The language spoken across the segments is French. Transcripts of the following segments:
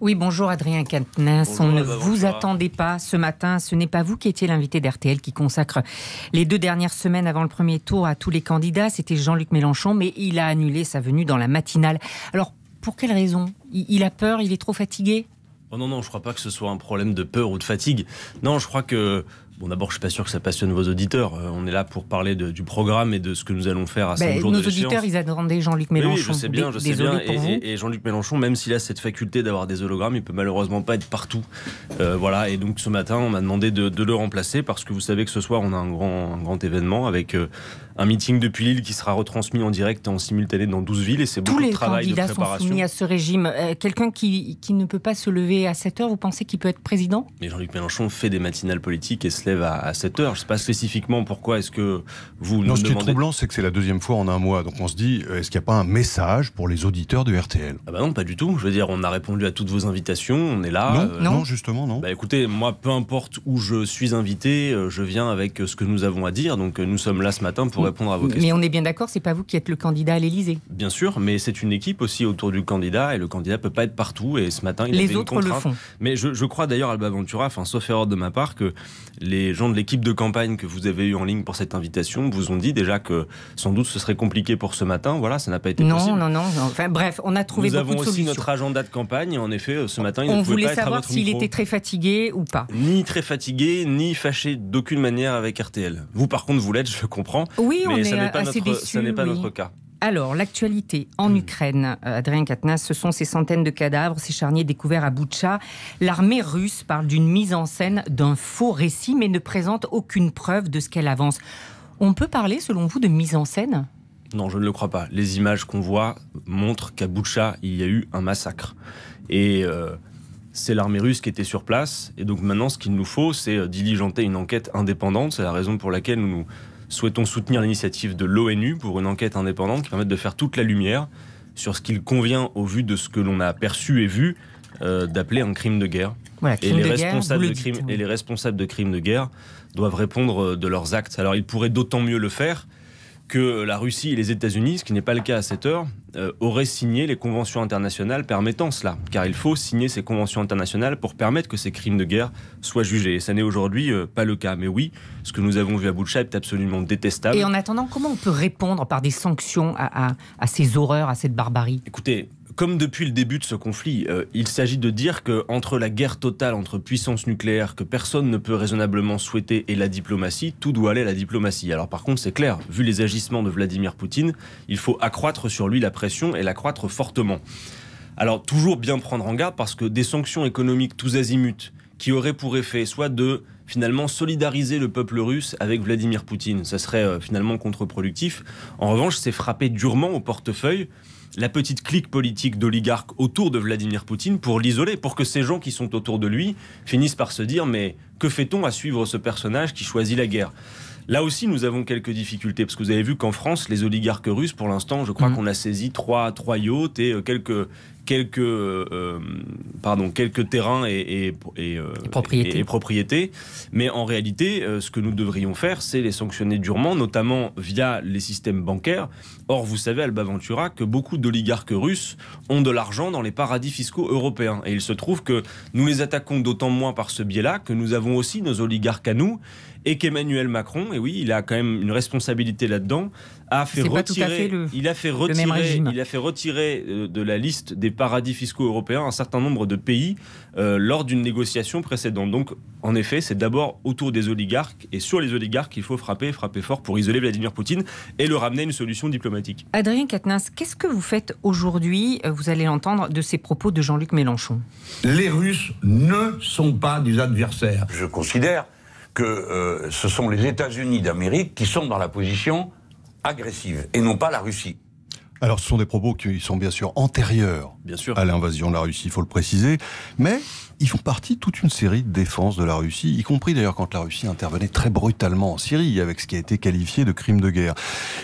Oui, bonjour Adrien Quatennens. Bonjour, On ne vous attendait pas ce matin. Ce n'est pas vous qui étiez l'invité d'RTL qui consacre les 2 dernières semaines avant le premier tour à tous les candidats. C'était Jean-Luc Mélenchon, mais il a annulé sa venue dans la matinale. Alors, pour quelle raison ? Il a peur ? Il est trop fatigué ? Oh non, je ne crois pas que ce soit un problème de peur ou de fatigue. Non, je crois que... Bon, d'abord, je ne suis pas sûr que ça passionne vos auditeurs. On est là pour parler du programme et de ce que nous allons faire à 5 jours de l'échéance. Nos auditeurs, ils attendaient Jean-Luc Mélenchon. Oui, je sais bien. Et Jean-Luc Mélenchon, même s'il a cette faculté d'avoir des hologrammes, il peut malheureusement pas être partout. Voilà. Et donc, ce matin, on m'a demandé de le remplacer parce que vous savez que ce soir, on a un grand événement avec un meeting depuis Lille qui sera retransmis en direct en simultané dans 12 villes. Et c'est beaucoup de travail, de préparation. Tous les candidats sont soumis à ce régime. Quelqu'un qui ne peut pas se lever à 7h, vous pensez qu'il peut être président ? Mais Jean-Luc Mélenchon fait des matinales politiques et se lève à 7h. Je ne sais pas spécifiquement pourquoi est-ce que vous nous demandez... Ce qui est troublant, c'est que c'est la 2e fois en un mois. Donc on se dit, est-ce qu'il n'y a pas un message pour les auditeurs de RTL ? Ah bah non, pas du tout. Je veux dire, on a répondu à toutes vos invitations, on est là. Non, justement, non. Bah écoutez, moi, peu importe où je suis invité, je viens avec ce que nous avons à dire. Donc nous sommes là ce matin pour répondre à vos questions. Mais on est bien d'accord, c'est pas vous qui êtes le candidat à l'Élysée. Bien sûr, mais c'est une équipe aussi autour du candidat et le candidat peut pas être partout. Et ce matin, il les avait autres une le contrainte. font. Mais je crois d'ailleurs, Alba Ventura, sauf erreur de ma part, que les gens de l'équipe de campagne que vous avez eu en ligne pour cette invitation vous ont dit déjà que sans doute ce serait compliqué pour ce matin. Voilà, ça n'a pas été possible. Non. Enfin bref, on a trouvé beaucoup de solutions. Nous avons aussi notre agenda de campagne et en effet, ce matin, il on ne pouvait voulait pas être à savoir votre s'il micro. était très fatigué ou pas. Ni très fatigué, ni fâché d'aucune manière avec RTL. Vous, par contre, vous l'êtes, je comprends. Oui, mais on ça est n'est pas assez déçus. Ça n'est pas notre cas. Alors, l'actualité en Ukraine, Adrien Quatennens, ce sont ces centaines de cadavres, ces charniers découverts à Boutcha. L'armée russe parle d'une mise en scène d'un faux récit, mais ne présente aucune preuve de ce qu'elle avance. On peut parler, selon vous, de mise en scène ? Non, je ne le crois pas. Les images qu'on voit montrent qu'à Boutcha, il y a eu un massacre. Et c'est l'armée russe qui était sur place. Et donc maintenant, ce qu'il nous faut, c'est diligenter une enquête indépendante. C'est la raison pour laquelle nous souhaitons soutenir l'initiative de l'ONU pour une enquête indépendante qui permette de faire toute la lumière sur ce qu'il convient, au vu de ce que l'on a perçu et vu, d'appeler un crime de guerre. Voilà, et les responsables de crimes de guerre doivent répondre de leurs actes. Alors ils pourraient d'autant mieux le faire que la Russie et les États-Unis, ce qui n'est pas le cas à cette heure, auraient signé les conventions internationales permettant cela. Car il faut signer ces conventions internationales pour permettre que ces crimes de guerre soient jugés. Et ça n'est aujourd'hui pas le cas. Mais oui, ce que nous avons vu à Boutcha est absolument détestable. Et en attendant, comment on peut répondre par des sanctions à ces horreurs, à cette barbarie ? Écoutez, comme depuis le début de ce conflit, il s'agit de dire qu'entre la guerre totale entre puissances nucléaires que personne ne peut raisonnablement souhaiter et la diplomatie, tout doit aller à la diplomatie. Alors par contre, c'est clair, vu les agissements de Vladimir Poutine, il faut accroître sur lui la pression et l'accroître fortement. Alors toujours bien prendre en garde parce que des sanctions économiques tous azimuts qui auraient pour effet soit de finalement solidariser le peuple russe avec Vladimir Poutine, ça serait finalement contre-productif. En revanche, c'est frapper durement au portefeuille la petite clique politique d'oligarques autour de Vladimir Poutine pour l'isoler, pour que ces gens qui sont autour de lui finissent par se dire « mais que fait-on à suivre ce personnage qui choisit la guerre ?» Là aussi, nous avons quelques difficultés, parce que vous avez vu qu'en France, les oligarques russes, pour l'instant, je crois qu'on a saisi trois yachts et quelques terrains et propriétés. Mais en réalité, ce que nous devrions faire, c'est les sanctionner durement, notamment via les systèmes bancaires. Or, vous savez, Alba Ventura, que beaucoup d'oligarques russes ont de l'argent dans les paradis fiscaux européens. Et il se trouve que nous les attaquons d'autant moins par ce biais-là que nous avons aussi nos oligarques à nous et qu'Emmanuel Macron, et oui, il a quand même une responsabilité là-dedans, il a fait retirer de la liste des paradis fiscaux européens un certain nombre de pays lors d'une négociation précédente. Donc, en effet, c'est d'abord autour des oligarques et sur les oligarques qu'il faut frapper fort pour isoler Vladimir Poutine et le ramener à une solution diplomatique. Adrien Quatennens, qu'est-ce que vous faites aujourd'hui, vous allez l'entendre, de ces propos de Jean-Luc Mélenchon ? Les Russes ne sont pas des adversaires. Je considère que ce sont les États-Unis d'Amérique qui sont dans la position agressive et non pas la Russie. Alors ce sont des propos qui sont bien sûr antérieurs à l'invasion de la Russie, il faut le préciser, mais ils font partie de toute une série de défenses de la Russie, y compris d'ailleurs quand la Russie intervenait très brutalement en Syrie, avec ce qui a été qualifié de crime de guerre.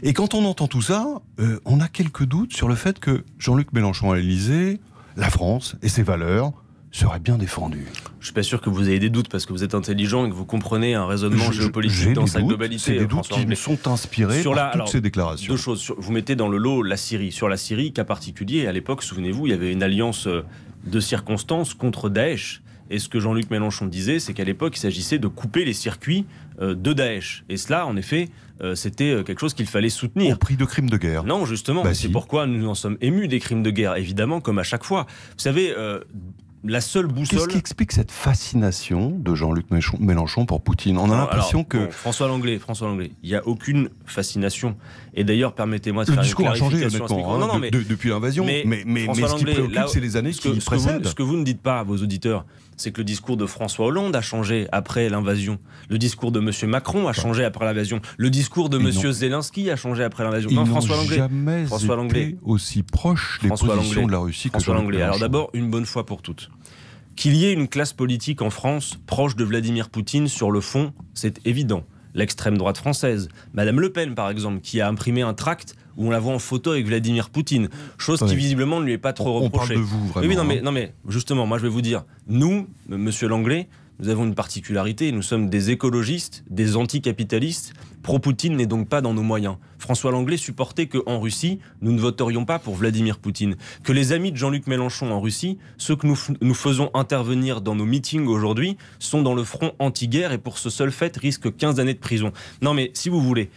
Et quand on entend tout ça, on a quelques doutes sur le fait que Jean-Luc Mélenchon à l'Élysée, la France et ses valeurs serait bien défendu. Je suis pas sûr que vous ayez des doutes parce que vous êtes intelligent et que vous comprenez un raisonnement géopolitique dans sa globalité. C'est des doutes qui me sont inspirés par toutes ces déclarations. Deux choses. Vous mettez dans le lot la Syrie. Sur la Syrie, cas particulier, à l'époque, souvenez-vous, il y avait une alliance de circonstance contre Daesh. Et ce que Jean-Luc Mélenchon disait, c'est qu'à l'époque, il s'agissait de couper les circuits de Daesh. Et cela, en effet, c'était quelque chose qu'il fallait soutenir. Au prix de crimes de guerre. Non, justement, c'est pourquoi nous en sommes émus des crimes de guerre, évidemment, comme à chaque fois. Vous savez, la seule boussole... Qu'est-ce qui explique cette fascination de Jean-Luc Mélenchon pour Poutine? On a l'impression que... Bon, François Langlais, il n'y a aucune fascination. Et d'ailleurs, permettez-moi de faire une clarification. Le discours a changé, honnêtement, mais depuis l'invasion. Mais ce qui préoccupe, c'est les années qui précèdent. Ce que vous ne dites pas à vos auditeurs, c'est que le discours de François Hollande a changé après l'invasion. Le discours de M. Macron a changé après l'invasion. Le discours de M. Zelensky a changé après l'invasion. Non, François Langlais. Été aussi proche des positions de la Russie que François Langlais. Alors d'abord, une bonne fois pour toutes. Qu'il y ait une classe politique en France proche de Vladimir Poutine sur le fond, c'est évident. L'extrême droite française, Madame Le Pen par exemple, qui a imprimé un tract où on la voit en photo avec Vladimir Poutine, chose qui visiblement ne lui est pas trop reprochée. On parle de vous, vraiment. Oui, non mais justement, moi je vais vous dire, nous, Monsieur Langlais, nous avons une particularité, nous sommes des écologistes, des anticapitalistes. Pro-Poutine n'est donc pas dans nos moyens. François Langlais supportait qu'en Russie, nous ne voterions pas pour Vladimir Poutine. Que les amis de Jean-Luc Mélenchon en Russie, ceux que nous faisons intervenir dans nos meetings aujourd'hui, sont dans le front anti-guerre et pour ce seul fait risquent 15 années de prison. Non mais si vous voulez,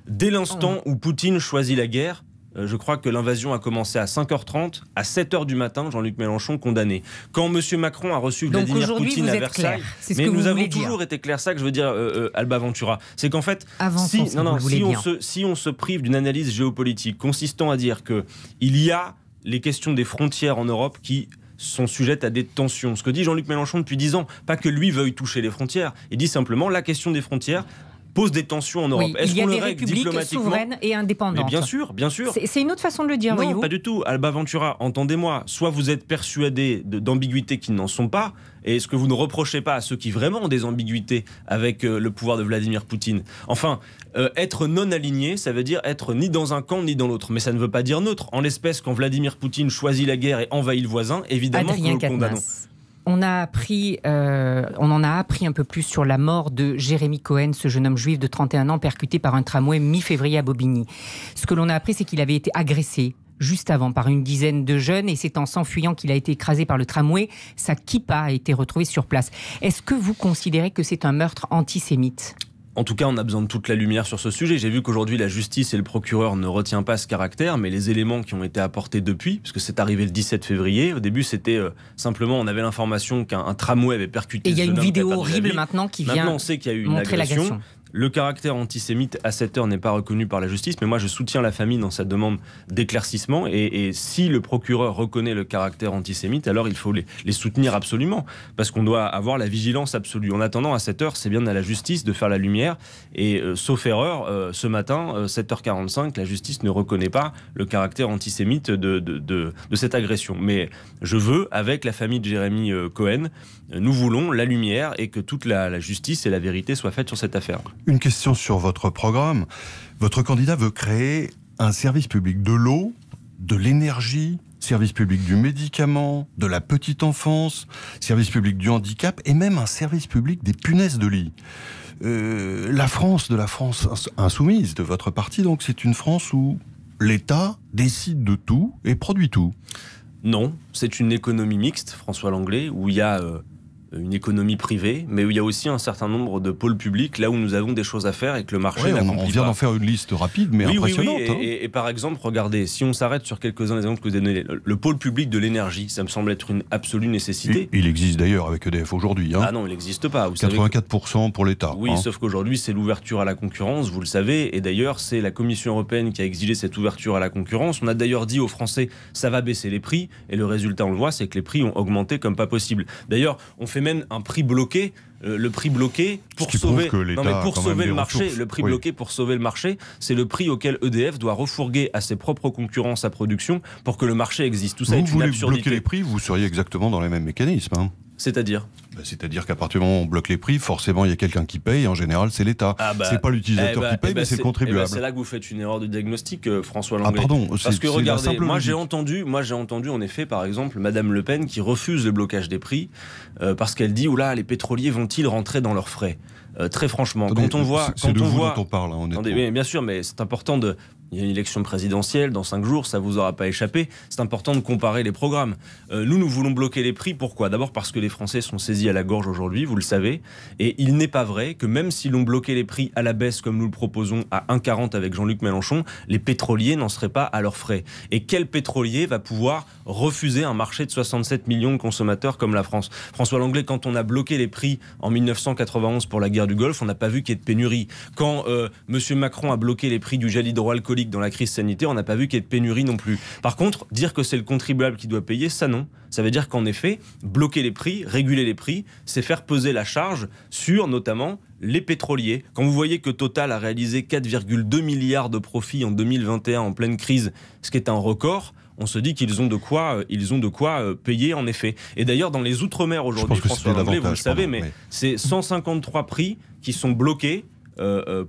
dès l'instant où Poutine choisit la guerre, je crois que l'invasion a commencé à 5h30, à 7h du matin, Jean-Luc Mélenchon condamné. Quand M. Macron a reçu Vladimir Poutine à Versailles, mais nous avons toujours été clairs, ça que je veux dire, Alba Ventura, c'est qu'en fait, si on se prive d'une analyse géopolitique consistant à dire qu'il y a les questions des frontières en Europe qui sont sujettes à des tensions. Ce que dit Jean-Luc Mélenchon depuis 10 ans, pas que lui veuille toucher les frontières, il dit simplement la question des frontières pose des tensions en Europe. Oui, il y a des républiques souveraines et indépendantes. Mais bien sûr, bien sûr. C'est une autre façon de le dire, voyez-vous. Non, pas du tout. Alba Ventura, entendez-moi, soit vous êtes persuadé d'ambiguïtés qui n'en sont pas, et ce que vous ne reprochez pas à ceux qui vraiment ont des ambiguïtés avec le pouvoir de Vladimir Poutine. Enfin, être non aligné, ça veut dire être ni dans un camp ni dans l'autre. Mais ça ne veut pas dire neutre. En l'espèce, quand Vladimir Poutine choisit la guerre et envahit le voisin, évidemment que nous le condamnons. On en a appris un peu plus sur la mort de Jérémy Cohen, ce jeune homme juif de 31 ans percuté par un tramway mi-février à Bobigny. Ce que l'on a appris, c'est qu'il avait été agressé juste avant par une dizaine de jeunes et c'est en s'enfuyant qu'il a été écrasé par le tramway. Sa kippa a été retrouvée sur place. Est-ce que vous considérez que c'est un meurtre antisémite ? En tout cas, on a besoin de toute la lumière sur ce sujet. J'ai vu qu'aujourd'hui, la justice et le procureur ne retiennent pas ce caractère, mais les éléments qui ont été apportés depuis, puisque c'est arrivé le 17 février, au début, c'était simplement, on avait l'information qu'un tramway avait percuté. Et il y a une vidéo horrible maintenant qui vient on sait qu'il y a eu une agression. Le caractère antisémite à cette heure n'est pas reconnu par la justice, mais moi je soutiens la famille dans sa demande d'éclaircissement et si le procureur reconnaît le caractère antisémite, alors il faut les soutenir absolument, parce qu'on doit avoir la vigilance absolue. En attendant, à cette heure, c'est bien à la justice de faire la lumière et sauf erreur, ce matin, 7h45, la justice ne reconnaît pas le caractère antisémite de cette agression. Mais je veux, avec la famille de Jérémy Cohen, nous voulons la lumière et que toute la justice et la vérité soient faites sur cette affaire. Une question sur votre programme. Votre candidat veut créer un service public de l'eau, de l'énergie, service public du médicament, de la petite enfance, service public du handicap et même un service public des punaises de lit. La France insoumise de votre parti, donc c'est une France où l'État décide de tout et produit tout. Non, c'est une économie mixte, François Langlais, où il y a une économie privée, mais où il y a aussi un certain nombre de pôles publics, là où nous avons des choses à faire et que le marché n'accomplit pas. On vient d'en faire une liste rapide, mais impressionnante. Oui. Et par exemple, regardez, si on s'arrête sur quelques-uns des exemples que vous avez donnés, le pôle public de l'énergie, ça me semble être une absolue nécessité. Il existe d'ailleurs avec EDF aujourd'hui. Ah non, il n'existe pas. Vous 84% pour l'État. Oui, sauf qu'aujourd'hui, c'est l'ouverture à la concurrence, vous le savez, et d'ailleurs, c'est la Commission européenne qui a exigé cette ouverture à la concurrence. On a d'ailleurs dit aux Français, ça va baisser les prix, et le résultat, on le voit, c'est que les prix ont augmenté comme pas possible. D'ailleurs, on fait même un prix bloqué. Le prix bloqué pour sauver le marché. Le prix bloqué pour sauver le marché, c'est le prix auquel EDF doit refourguer à ses propres concurrents sa production pour que le marché existe. Tout ça est une absurdité. Vous voulez bloquer les prix, vous seriez exactement dans les mêmes mécanismes. Hein. C'est-à-dire C'est-à-dire qu'à partir du moment où on bloque les prix, forcément il y a quelqu'un qui paye, et en général c'est l'État. C'est pas l'utilisateur qui paye, mais c'est le contribuable. C'est là que vous faites une erreur de diagnostic, François Langlais. Pardon, parce que regardez, moi j'ai entendu en effet par exemple Madame Le Pen qui refuse le blocage des prix parce qu'elle dit oula, les pétroliers vont-ils rentrer dans leurs frais ? Très franchement, dont on parle, honnêtement. Attendez, bien sûr, mais c'est important de... Il y a une élection présidentielle dans 5 jours, ça vous aura pas échappé. C'est important de comparer les programmes. Nous voulons bloquer les prix. Pourquoi ? D'abord parce que les Français sont saisis à la gorge aujourd'hui, vous le savez. Et il n'est pas vrai que même si l'on bloquait les prix à la baisse, comme nous le proposons à 1,40 avec Jean-Luc Mélenchon, les pétroliers n'en seraient pas à leurs frais. Et quel pétrolier va pouvoir refuser un marché de 67 millions de consommateurs comme la France ? François Langlais, quand on a bloqué les prix en 1991 pour la guerre du Golfe, on n'a pas vu qu'il y ait de pénurie. Quand M. Macron a bloqué les prix du gel hydroalcoolique dans la crise sanitaire, on n'a pas vu qu'il y ait de pénurie non plus. Par contre, dire que c'est le contribuable qui doit payer, ça non. Ça veut dire qu'en effet, bloquer les prix, réguler les prix, c'est faire peser la charge sur notamment les pétroliers. Quand vous voyez que Total a réalisé 4,2 milliards de profits en 2021 en pleine crise, ce qui est un record, on se dit qu'ils ont de quoi payer en effet. Et d'ailleurs, dans les Outre-mer aujourd'hui, François Langlais, vous le savez, mais c'est 153 prix qui sont bloqués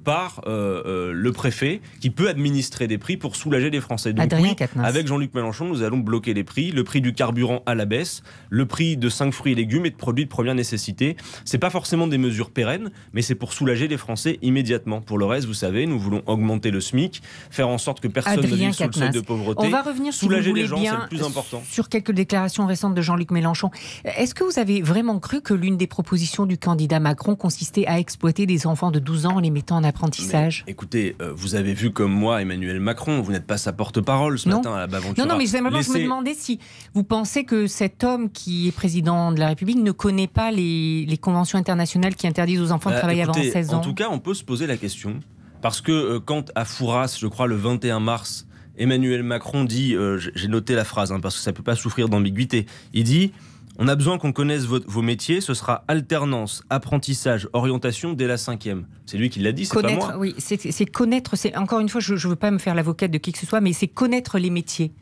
par le préfet qui peut administrer des prix pour soulager les Français. Donc oui, avec Jean-Luc Mélenchon, nous allons bloquer les prix, le prix du carburant à la baisse, le prix de 5 fruits et légumes et de produits de première nécessité. C'est pas forcément des mesures pérennes, mais c'est pour soulager les Français immédiatement. Pour le reste, vous savez, nous voulons augmenter le SMIC, faire en sorte que personne ne vive sous le seuil de pauvreté. On va revenir, soulager les gens, c'est le plus important. Sur quelques déclarations récentes de Jean-Luc Mélenchon. Est-ce que vous avez vraiment cru que l'une des propositions du candidat Macron consistait à exploiter des enfants de 12 ans en les mettant en apprentissage? Mais, écoutez, vous avez vu comme moi Emmanuel Macron, vous n'êtes pas sa porte-parole ce matin à la Baventura. Non, mais je me demandais si vous pensez que cet homme qui est président de la République ne connaît pas les conventions internationales qui interdisent aux enfants de travailler avant 16 ans. En tout cas, on peut se poser la question, parce que quand à Fouras, je crois le 21 mars, Emmanuel Macron dit, j'ai noté la phrase, parce que ça ne peut pas souffrir d'ambiguïté, il dit... On a besoin qu'on connaisse vos métiers, ce sera alternance, apprentissage, orientation dès la 5e. C'est lui qui l'a dit, c'est pas moi. Oui, c'est connaître, encore une fois, je ne veux pas me faire l'avocate de qui que ce soit, mais c'est connaître les métiers.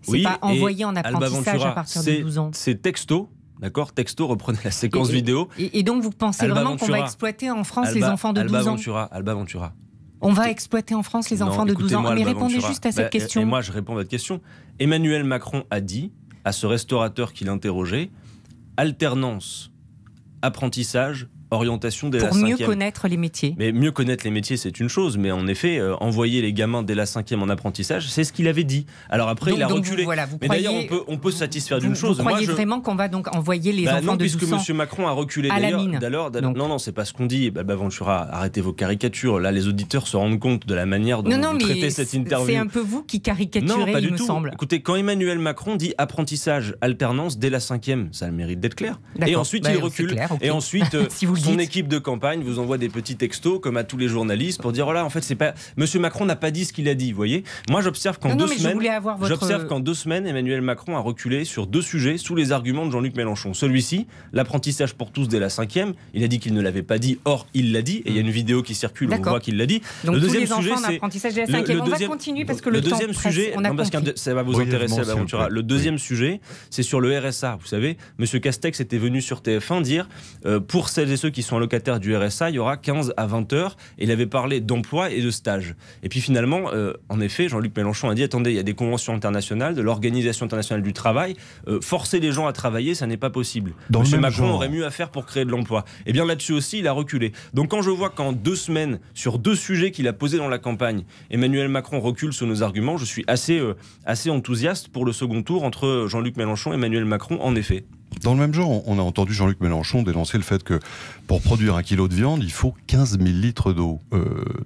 C'est pas envoyer en apprentissage à partir de 12 ans. C'est texto. D'accord, texto, reprenez la séquence vidéo. Et donc vous pensez vraiment qu'on va exploiter en France les enfants de 12 ans ? Alba Ventura. On va exploiter en France les enfants de 12 ans. Mais répondez juste à cette question. Et moi, je réponds à votre question. Emmanuel Macron a dit à ce restaurateur qui l'interrogeait, alternance, apprentissage, orientation dès la 5e. Pour mieux connaître les métiers. Mais mieux connaître les métiers, c'est une chose, mais en effet, envoyer les gamins dès la 5e en apprentissage, c'est ce qu'il avait dit. Alors après, il a reculé. Mais d'ailleurs, on peut se satisfaire d'une chose. Vous croyez vraiment qu'on va donc envoyer les enfants de 12 ans non, puisque M. Macron a reculé à la mine. Non, c'est pas ce qu'on dit. Ventura, arrêtez vos caricatures. Là, les auditeurs se rendent compte de la manière dont vous traitez cette interview. C'est un peu vous qui caricaturez, il me semble. Écoutez, quand Emmanuel Macron dit apprentissage, alternance dès la 5e, ça a le mérite d'être clair. Et ensuite, il recule. Et ensuite, son équipe de campagne vous envoie des petits textos comme à tous les journalistes pour dire voilà, en fait c'est pas Monsieur Macron n'a pas dit ce qu'il a dit, vous voyez. Moi j'observe qu'en 2 semaines Emmanuel Macron a reculé sur 2 sujets sous les arguments de Jean-Luc Mélenchon. Celui-ci, l'apprentissage pour tous dès la 5e, il a dit qu'il ne l'avait pas dit, or il l'a dit et il y a une vidéo qui circule où on voit qu'il l'a dit. Donc le deuxième sujet, c'est l'apprentissage dès la 5e. On va continuer parce que le temps presse. Parce que ça va vous intéresser à Ventura. Le deuxième sujet, c'est sur le RSA. Vous savez, Monsieur Castex était venu sur TF1 dire pour celles et ceux qui sont allocataires du RSA, il y aura 15 à 20 heures. Et il avait parlé d'emploi et de stage. Et puis finalement, en effet, Jean-Luc Mélenchon a dit attendez, il y a des conventions internationales, de l'Organisation internationale du travail. Forcer les gens à travailler, ça n'est pas possible. Monsieur Macron aurait mieux à faire pour créer de l'emploi. Et bien là-dessus aussi, il a reculé. Donc quand je vois qu'en 2 semaines, sur 2 sujets qu'il a posés dans la campagne, Emmanuel Macron recule sur nos arguments, je suis assez enthousiaste pour le second tour entre Jean-Luc Mélenchon et Emmanuel Macron, en effet. Dans le même genre, on a entendu Jean-Luc Mélenchon dénoncer le fait que pour produire 1 kilo de viande, il faut 15 000 litres d'eau.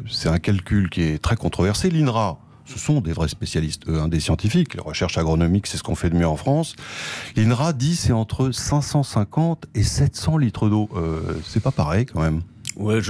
C'est un calcul qui est très controversé. L'INRA, ce sont des vrais spécialistes, des scientifiques. La recherche agronomique, c'est ce qu'on fait de mieux en France. L'INRA dit c'est entre 550 et 700 litres d'eau. C'est pas pareil quand même. Ouais,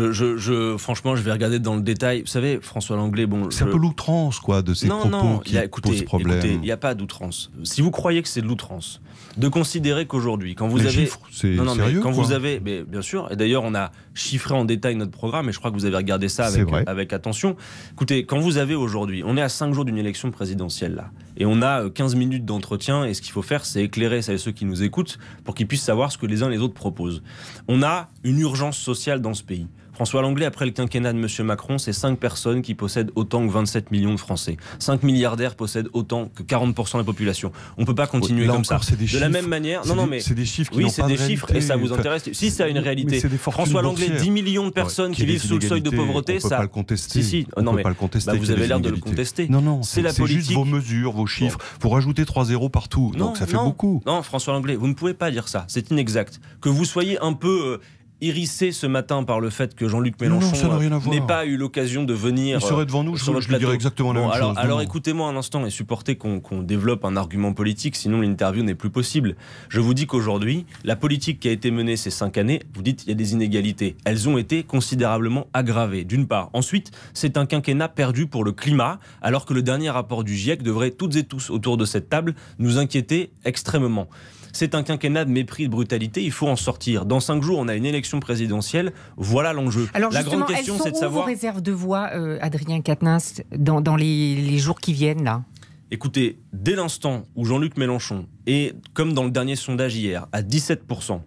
franchement, je vais regarder dans le détail. Vous savez, François Langlais, c'est un peu l'outrance, quoi, de ces propos qui posent problème. Écoutez, il n'y a pas d'outrance. Si vous croyez que c'est de l'outrance, de considérer qu'aujourd'hui, quand vous les avez... chiffres, c'est sérieux, quand vous avez... Mais bien sûr, et d'ailleurs, on a chiffré en détail notre programme, et je crois que vous avez regardé ça avec attention. Écoutez, quand vous avez aujourd'hui... On est à 5 jours d'une élection présidentielle, là. Et on a 15 minutes d'entretien, et ce qu'il faut faire, c'est éclairer ceux qui nous écoutent pour qu'ils puissent savoir ce que les uns et les autres proposent. On a une urgence sociale dans ce pays. François Langlais, après le quinquennat de M. Macron, c'est 5 personnes qui possèdent autant que 27 millions de Français. 5 milliardaires possèdent autant que 40% de la population. On ne peut pas continuer comme ça. De la même manière... C'est des chiffres qui oui, n'ont c'est pas des de chiffres réalité. Et ça vous intéresse. Si ça a une réalité. François Langlais, 10 millions de personnes qui vivent sous le seuil de pauvreté, on peut pas le contester. On ne peut pas le contester. Vous avez l'air de le contester. Non, c'est la politique. C'est juste vos mesures, vos chiffres. Vous rajoutez 3 zéros partout. Donc ça fait beaucoup. Non, François Langlais, vous ne pouvez pas dire ça. C'est inexact. Que vous soyez un peu... irrissé ce matin par le fait que Jean-Luc Mélenchon n'ait pas eu l'occasion de venir. Il serait devant nous, je lui dirais exactement la même chose. Alors écoutez-moi un instant et supportez qu'on développe un argument politique, sinon l'interview n'est plus possible. Je vous dis qu'aujourd'hui, la politique qui a été menée ces 5 années, vous dites qu'il y a des inégalités. Elles ont été considérablement aggravées, d'une part. Ensuite, c'est un quinquennat perdu pour le climat, alors que le dernier rapport du GIEC devrait toutes et tous autour de cette table nous inquiéter extrêmement. C'est un quinquennat de mépris, de brutalité, il faut en sortir. Dans 5 jours, on a une élection présidentielle, voilà l'enjeu. Alors la grande question, c'est de savoir... vos réserves de voix, Adrien Quatennens, dans les jours qui viennent, là ? Écoutez, dès l'instant où Jean-Luc Mélenchon est, comme dans le dernier sondage hier, à 17%,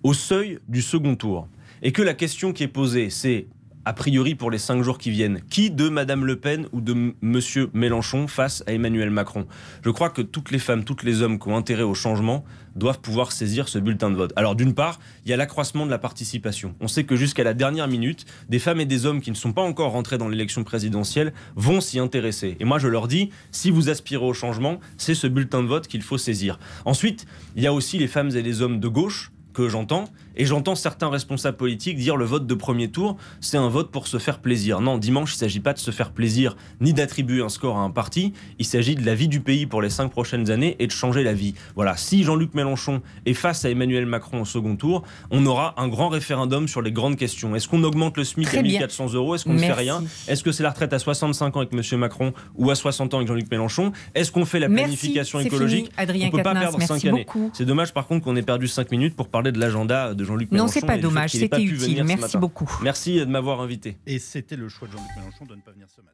au seuil du second tour, et que la question qui est posée, c'est... a priori pour les 5 jours qui viennent, qui de Madame Le Pen ou de Monsieur Mélenchon face à Emmanuel Macron? Je crois que toutes les femmes, tous les hommes qui ont intérêt au changement doivent pouvoir saisir ce bulletin de vote. Alors d'une part, il y a l'accroissement de la participation. On sait que jusqu'à la dernière minute, des femmes et des hommes qui ne sont pas encore rentrés dans l'élection présidentielle vont s'y intéresser. Et moi je leur dis, si vous aspirez au changement, c'est ce bulletin de vote qu'il faut saisir. Ensuite, il y a aussi les femmes et les hommes de gauche que j'entends, et j'entends certains responsables politiques dire le vote de premier tour, c'est un vote pour se faire plaisir. Non, dimanche, il ne s'agit pas de se faire plaisir, ni d'attribuer un score à un parti, il s'agit de la vie du pays pour les 5 prochaines années et de changer la vie. Voilà, si Jean-Luc Mélenchon est face à Emmanuel Macron au second tour, on aura un grand référendum sur les grandes questions. Est-ce qu'on augmente le SMIC à 1 400 €? Est-ce qu'on ne fait rien? Est-ce que c'est la retraite à 65 ans avec M. Macron ou à 60 ans avec Jean-Luc Mélenchon? Est-ce qu'on fait la planification écologique? Fini, Adrien on ne peut pas Quatennens, perdre 5 années. C'est dommage par contre qu'on ait perdu 5 minutes pour parler de l'agenda de Jean-Luc Mélenchon. Non, c'est pas dommage, c'était utile. Merci beaucoup. Merci de m'avoir invité. Et c'était le choix de Jean-Luc Mélenchon de ne pas venir ce matin.